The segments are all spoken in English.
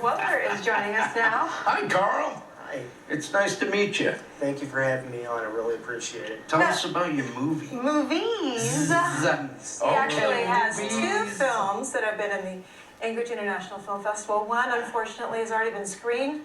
Carl Butler is joining us now. Hi, Carl. Hi. It's nice to meet you. Thank you for having me on. I really appreciate it. Tell us about your movie. Movies. He actually has two films that have been in the Anchorage International Film Festival. One, unfortunately, has already been screened.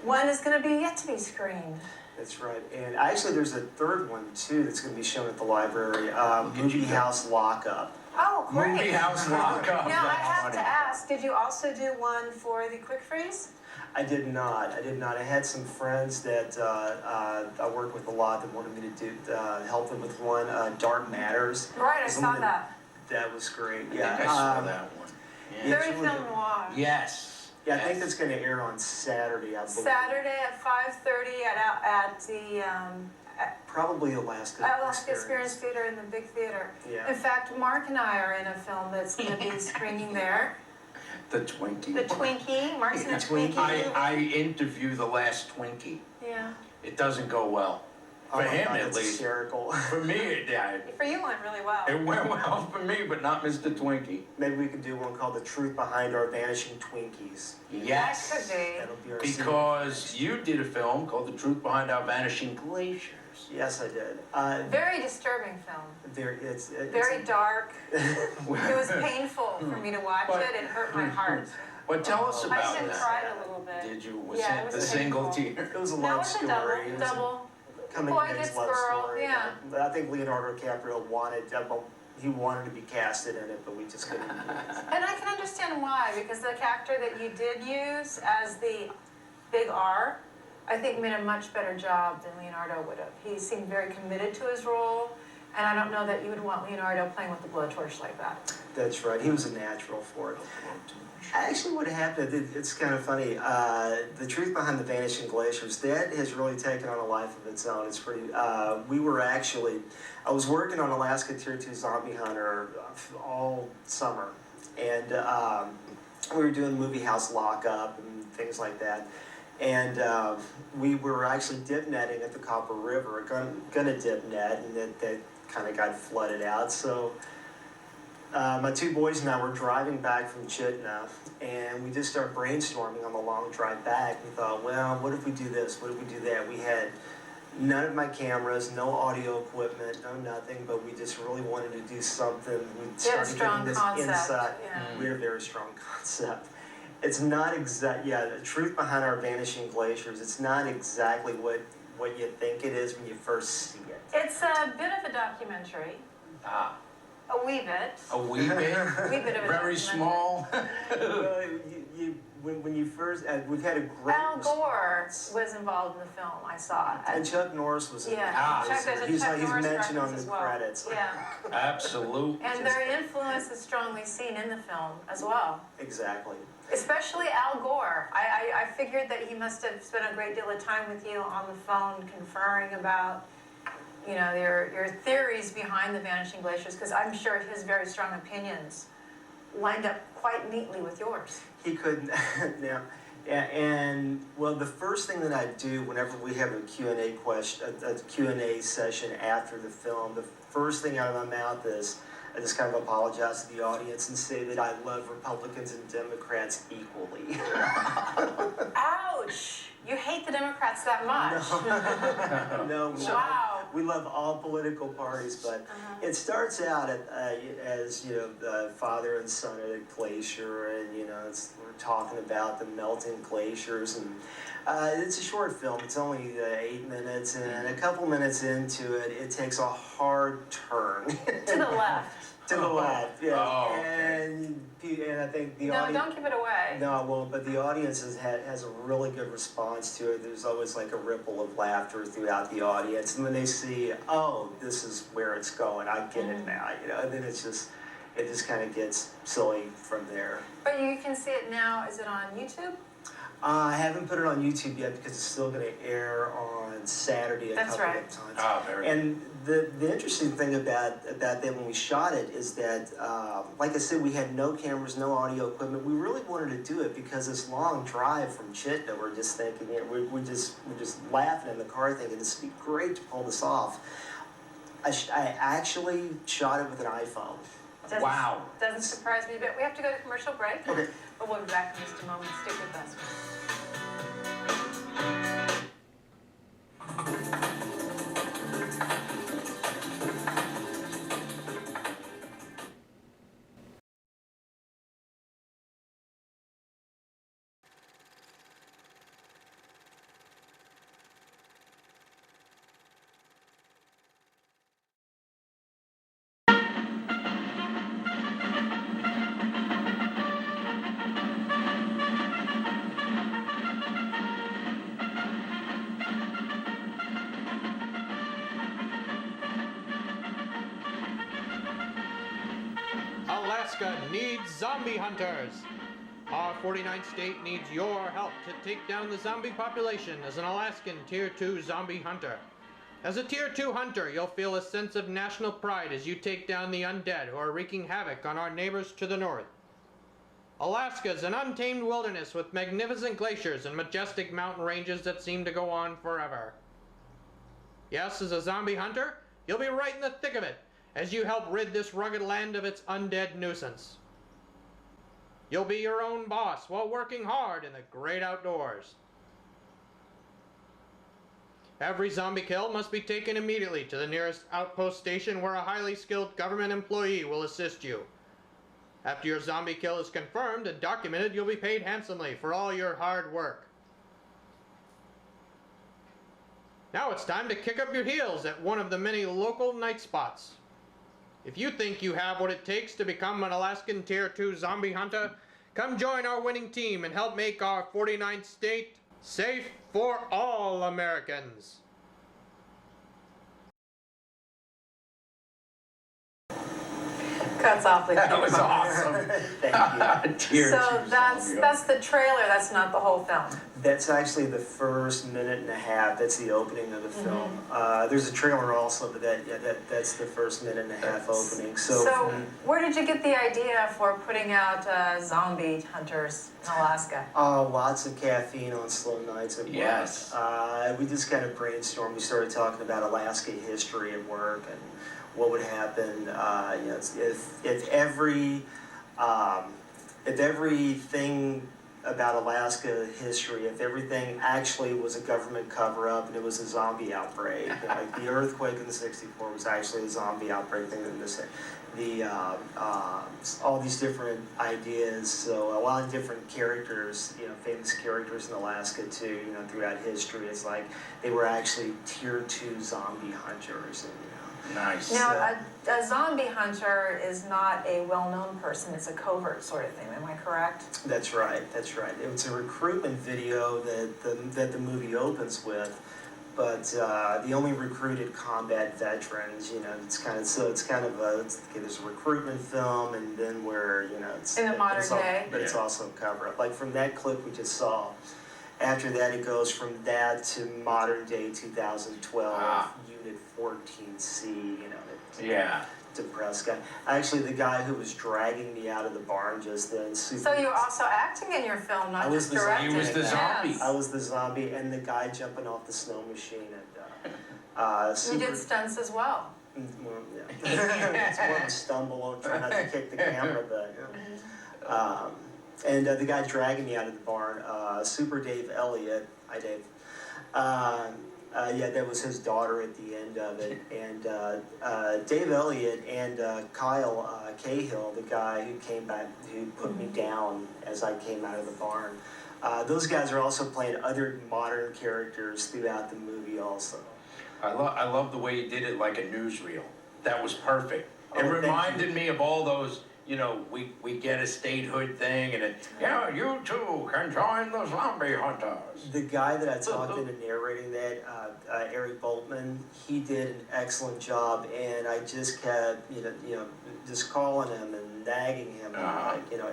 One is going to be yet to be screened. That's right. And actually, there's a third one, too, that's going to be shown at the library. Movie House Lockup. Oh, great. Movie House Lockup. Now, I have to ask, did you also do one for the Quick Freeze? I did not. I had some friends that I work with a lot that wanted me to help them with one. Dark Matters. Right, I saw that. That was great. I think I saw that one. Yeah. Very film noir. Yes. Yeah, I think that's going to air on Saturday, I believe. Saturday at 5:30 at the Probably Alaska Experience Theater in the big theater. Yeah. In fact, Mark and I are in a film that's going to be screening there. The Twinkie. The Twinkie. Mark's in a Twinkie. I interview the last Twinkie. Yeah. It doesn't go well. For him, at least. Hysterical. For me, it did. For you, it went really well. It went well for me, but not Mr. Twinkie. Maybe we can do one called The Truth Behind Our Vanishing Twinkies. Yes. That could be. That'll be our Because you did a film called The Truth Behind Our Vanishing Glaciers. Yes, I did. Very disturbing film. It's Very dark. It was painful for me to watch it. It hurt my heart. Well, tell us about I even that. cried a little bit. Did you? Yeah, it Was was it the single painful. tear? It was a No, love it was story. a It was double. coming Boy of age gets love girl, story. yeah. But I think Leonardo DiCaprio wanted to be casted in it, but we just couldn't. And I can understand why, because the actor that you did use as the big R, I think made a much better job than Leonardo would have. He seemed very committed to his role, and I don't know that you would want Leonardo playing with the blowtorch like that. That's right. He was a natural for it. Actually, what happened, it's kind of funny. The Truth Behind the Vanishing Glaciers, that has really taken on a life of its own. It's pretty, I was working on Alaska Tier 2 Zombie Hunter all summer. And we were doing Movie House Lockup and things like that. And we were actually dip netting at the Copper River, gonna dip net, and that kind of got flooded out. So my two boys and I were driving back from Chitna, and we just started brainstorming on the long drive back. We thought, well, what if we do this? What if we do that? We had none of my cameras, no audio equipment, no nothing, but we just really wanted to do something. We started getting this insight. Yeah. We had a very strong concept. It's not the Truth Behind Our Vanishing Glaciers, it's not exactly what you think it is when you first see it. It's a bit of a documentary. Ah. A wee bit. A wee bit? A wee bit of a Very documentary. small? When you first, we've had a great Al Gore was involved in the film, I saw. And Chuck Norris was in it. Yeah, there's a Chuck Norris mentioned on reference the as well. credits. Yeah. Absolutely. And their influence is strongly seen in the film as well. Exactly. Especially Al Gore. I figured that he must have spent a great deal of time with you on the phone conferring about, you know, your theories behind the Vanishing Glaciers, because I'm sure his very strong opinions lined up quite neatly with yours. He couldn't. Now, and well, the first thing that I do whenever we have a Q&A session after the film, the first thing out of my mouth is I just kind of apologize to the audience and say that I love Republicans and Democrats equally. Ouch! You hate the Democrats that much? No. Wow. We love all political parties, but it starts out as, you know, the father and son at a glacier, and, you know, we're talking about the melting glaciers, and it's a short film. It's only 8 minutes, and a couple minutes into it, it takes a hard turn. To the left. To the left, yeah. Oh, okay. And I think the No, audience... don't give it away. No, I won't, but the audience has a really good response to it. There's always like a ripple of laughter throughout the audience. And when they see, oh, this is where it's going, I get it now, you know, and then it just kind of gets silly from there. But you can see it now. Is it on YouTube? I haven't put it on YouTube yet because it's still going to air on Saturday a couple of times. Oh, very And the interesting thing about that when we shot it is that, like I said, we had no cameras, no audio equipment. We really wanted to do it because this long drive from Chitna, we're just thinking, you know, we're just laughing in the car thinking this would be great to pull this off. I actually shot it with an iPhone. Wow. Doesn't surprise me a bit. We have to go to commercial break, Okay. but we'll be back in just a moment. Stick with us. Alaska needs zombie hunters. Our 49th state needs your help to take down the zombie population as an Alaskan Tier 2 zombie hunter. As a Tier 2 hunter, you'll feel a sense of national pride as you take down the undead who are wreaking havoc on our neighbors to the north. Alaska is an untamed wilderness with magnificent glaciers and majestic mountain ranges that seem to go on forever. Yes, as a zombie hunter, you'll be right in the thick of it as you help rid this rugged land of its undead nuisance. You'll be your own boss while working hard in the great outdoors. Every zombie kill must be taken immediately to the nearest outpost station where a highly skilled government employee will assist you. After your zombie kill is confirmed and documented, you'll be paid handsomely for all your hard work. Now it's time to kick up your heels at one of the many local night spots. If you think you have what it takes to become an Alaskan Tier 2 zombie hunter, come join our winning team and help make our 49th state safe for all Americans. Cuts awfully That cute. was awesome. Thank you. Tier So two that's zombie. the trailer. That's not the whole film. That's actually the first minute and a half. That's the opening of the film. There's a trailer also, but that's the first minute and a half opening. So, Where did you get the idea for putting out zombie hunters in Alaska? lots of caffeine on slow nights at work. Yes. We just kind of brainstormed. We started talking about Alaska history at work and what would happen, if everything about Alaska history, if everything actually was a government cover-up and it was a zombie outbreak, like the earthquake in '64 was actually a zombie outbreak thing, all these different ideas. So a lot of different characters, famous characters in Alaska too, throughout history. It's like they were actually Tier 2 zombie hunters. And, Nice. Now, a zombie hunter is not a well-known person. It's a covert sort of thing. Am I correct? That's right. It's a recruitment video that the movie opens with, but the only recruited combat veterans. There's a recruitment film, and then where it's In the modern day. but it's also a cover up. Like from that clip we just saw. After that, it goes from that to modern day 2012 Unit 14C. Yeah. Depressed guy. Actually, the guy who was dragging me out of the barn just then. So you were also acting in your film, not just directing. He was the zombie. Yes. I was the zombie and the guy jumping off the snow machine. And You did stunts as well. Well, yeah. It's more of a stumble. Try not to kick the camera, but. And the guy dragging me out of the barn, Super Dave Elliott. Hi, Dave. That was his daughter at the end of it. And Dave Elliott and Kyle Cahill, the guy who came back, who put me down as I came out of the barn. Those guys are also playing other modern characters throughout the movie also. I love the way you did it like a newsreel. That was perfect. It Oh, reminded me of all those, we get a statehood thing, and you too can join the zombie hunters. The guy that I talked into narrating that, Eric Boltman, he did an excellent job, and I just kept, just calling him and nagging him,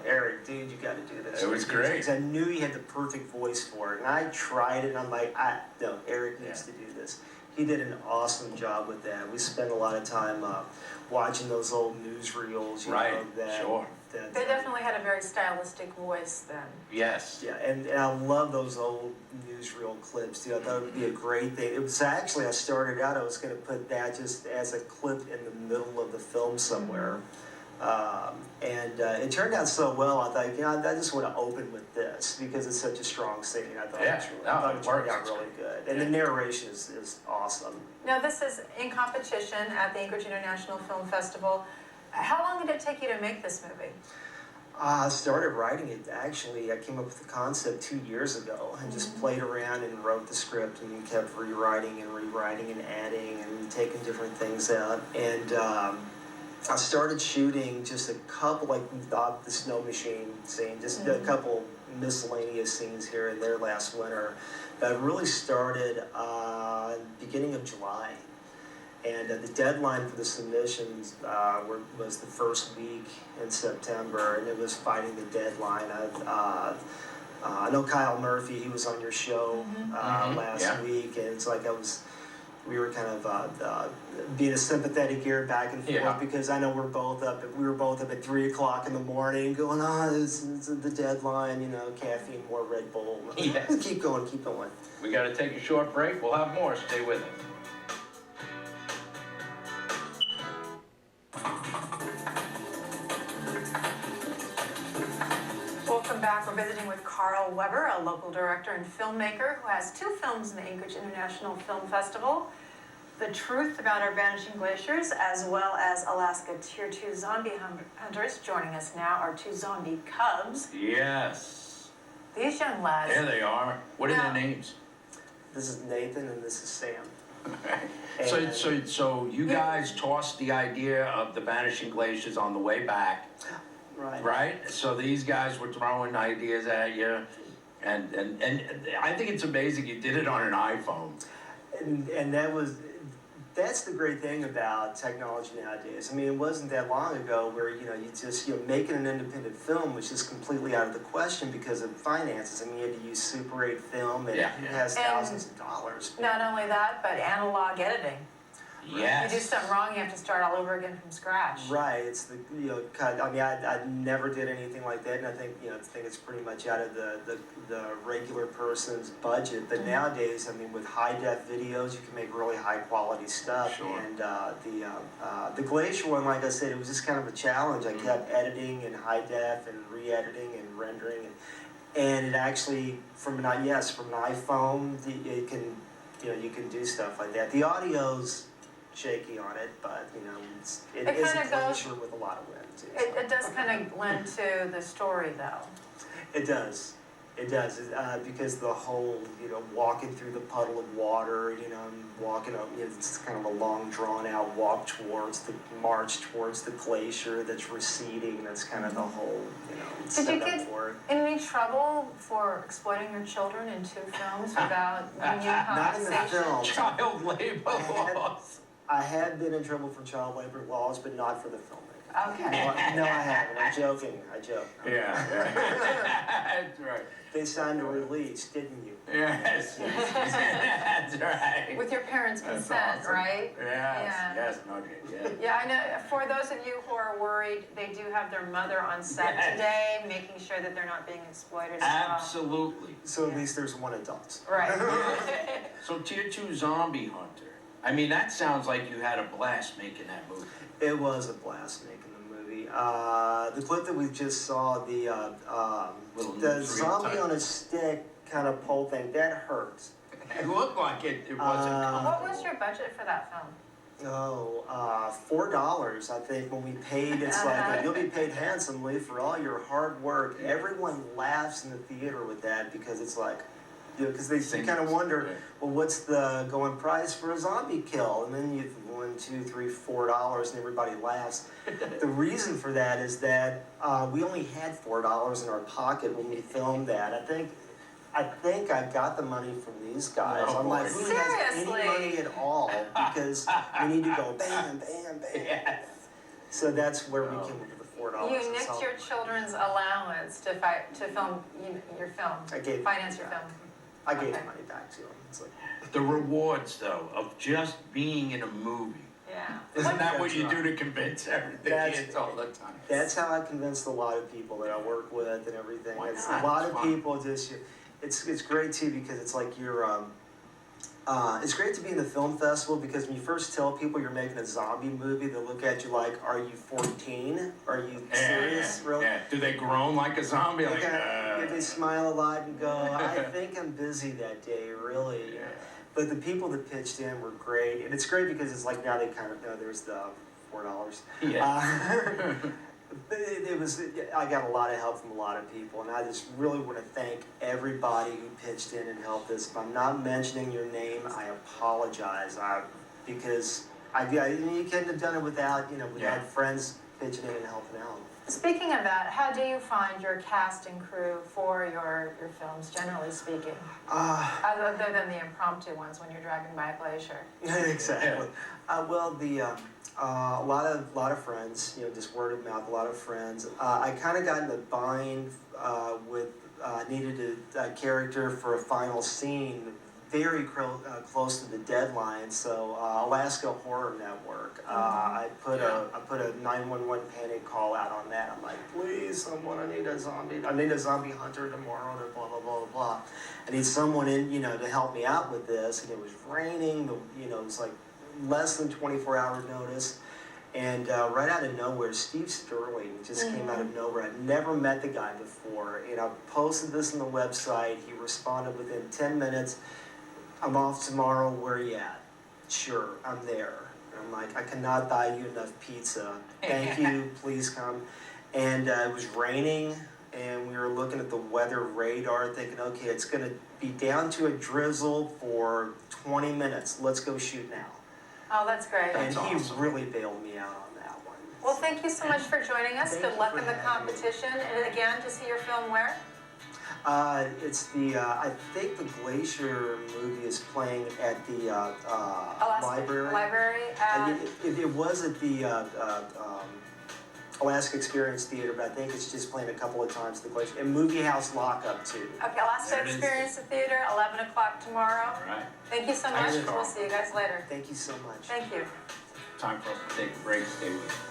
Eric, dude, you got to do this. It was great. Because I knew he had the perfect voice for it, and I tried it, and I'm like, no, Eric needs to do this. He did an awesome job with that. We spent a lot of time watching those old newsreels. Right, sure. They definitely had a very stylistic voice then. Yes. Yeah, and I love those old newsreel clips too. I thought it would be a great thing. It was actually, I started out, I was going to put that just as a clip in the middle of the film somewhere. It turned out so well. I thought, you know, I just want to open with this because it's such a strong scene. I thought Yeah, it was really, no, I thought it it turned works. out really good, and the narration is awesome. Now, this is in competition at the Anchorage International Film Festival. How long did it take you to make this movie? I started writing it, actually. I came up with the concept 2 years ago and just played around and wrote the script and kept rewriting and rewriting and adding and taking different things out. And I started shooting just a couple, like the snow machine scene, just a couple miscellaneous scenes here and there last winter. But I really started beginning of July. And the deadline for the submissions was the first week in September, and it was fighting the deadline. I know Kyle Murphy, he was on your show last week, and it's like we were kind of being a sympathetic ear back and forth because I know we were both up at 3 o'clock in the morning going, it's the deadline, you know, caffeine, more Red Bull. Yes. Keep going, keep going. We got to take a short break. We'll have more. Stay with us. Welcome back. We're visiting with Carl Weber, a local director and filmmaker who has 2 films in the Anchorage International Film Festival. The Truth About Our Vanishing Glaciers, as well as Alaska Tier 2 Zombie Hunters. Joining us now are 2 zombie cubs. Yes. These young lads. There they are. What are Now- their names? This is Nathan and this is Sam. So you guys tossed the idea of the Vanishing Glaciers on the way back, Right. right? So these guys were throwing ideas at you, and I think it's amazing you did it on an iPhone. And that's the great thing about technology nowadays. I mean, it wasn't that long ago where, you know, making an independent film was just completely out of the question because of finances. I mean, you had to use Super 8 film and it has thousands of dollars. Not only that, but analog editing. Yes. You do something wrong, you have to start all over again from scratch. Right. It's the, you know, I mean, I never did anything like that, and I think, you know, it's pretty much out of the regular person's budget. But nowadays, I mean, with high def videos, you can make really high quality stuff. Sure. And the Glacier one, like I said, it was just kind of a challenge. I kept editing in high def and re-editing and rendering, and it actually from an iPhone, it can, you know, you can do stuff like that. The audio's shaky on it, but you know, it is a glacier with a lot of wind too. It does kind of lend to the story, though. It does, because the whole, you know, walking through the puddle of water, you know, and walking up, you know, it's kind of a long drawn out march towards the glacier that's receding. That's kind of the whole, you know, Did set you up get for it. in any trouble for exploiting your children in 2 films without union Not in the compensation? film. Child labor laws. I have been in trouble for child labor laws, but not for the filmmaker. Okay. No, I haven't. I'm joking. I joke. Yeah. That's right. They signed a release, didn't you? Yes. That's right. With your parents' That's consent, awesome. right? Yes. Yeah. Yes. No. Yeah. Yeah, I know. For those of you who are worried, they do have their mother on set Yes. today, making sure that they're not being exploited as well. Absolutely. So at least there's one adult. Right. So Tier 2 Zombie Hunter. I mean, that sounds like you had a blast making that movie. It was a blast making the movie. The clip that we just saw, the zombie type. on a stick kind of pole thing, that hurts. It looked like it wasn't comfortable. What was your budget for that film? $4, I think, when we paid. It's like, you'll be paid handsomely for all your hard work. Everyone laughs in the theater with that because it's like, you know, because they kind of wonder, well, what's the going price for a zombie kill? And then you $1, $2, $3, $4, and everybody laughs. The reason for that is that we only had $4 in our pocket when we filmed that. I think I got the money from these guys. Oh, I'm like, who has any seriously? money at all? Because we need to go bam, bam, bam. Yes. So that's where we came up with the $4. You nicked your children's allowance to film your film, finance your film. I gave the money back to them. It's like, The rewards, though, of just being in a movie. Yeah. Isn't that what That's you right. do to convince the kids all the time? that's how I convinced a lot of people that I work with and everything. Why It's not? a lot It's of fun. people just, it's great too because it's like you're It's great to be in the film festival because when you first tell people you're making a zombie movie, they look at you like, "Are you 14? Are you serious? Really?" Yeah. Do they groan like a zombie? Like, They smile a lot and go, "I think I'm busy that day, really." Yeah. But the people that pitched in were great, and it's great because it's like now they kind of know there's the $4. Yeah. But it was, I got a lot of help from a lot of people, and I just really want to thank everybody who pitched in and helped us. If I'm not mentioning your name, I apologize, because you couldn't have done it without, without friends pitching in and helping out. Speaking of that, how do you find your cast and crew for your films, generally speaking? Other than the impromptu ones when you're driving by a glacier. Exactly. Well, a lot of friends, just word of mouth, a lot of friends. I kind of got in the bind with needed a character for a final scene very close to the deadline. So Alaska Horror Network, I put a 911 panic call out on that. I'm like, please, someone, I need a zombie hunter tomorrow. Blah blah blah blah. I need someone in, to help me out with this. And it was raining. It was like less than 24-hour notice. And right out of nowhere, Steve Sterling just came out of nowhere. I'd never met the guy before. And I posted this on the website. He responded within 10 minutes. "I'm off tomorrow, where are you at?" "Sure, I'm there." And I'm like, "I cannot buy you enough pizza. Thank you, please come." And it was raining, and we were looking at the weather radar thinking, okay, it's gonna be down to a drizzle for 20 minutes. Let's go shoot now. Oh, that's great. And That's he awesome. really bailed me out on that one. Well, thank you so much for joining us. Thank Good you luck for in the having me. competition. And again, to see your film where? It's the, I think the Glacier movie is playing at the library. Library. It was at the Alaska Experience Theater, but I think it's just playing a couple of times at the Glacier. And Movie House Lockup, too. Okay, Alaska There it is. Experience the Theater, 11 o'clock tomorrow. All right. Thank you so Thanks, much. Carl. We'll see you guys later. Thank you so much. Thank you. Time for us to take a break. Stay with us.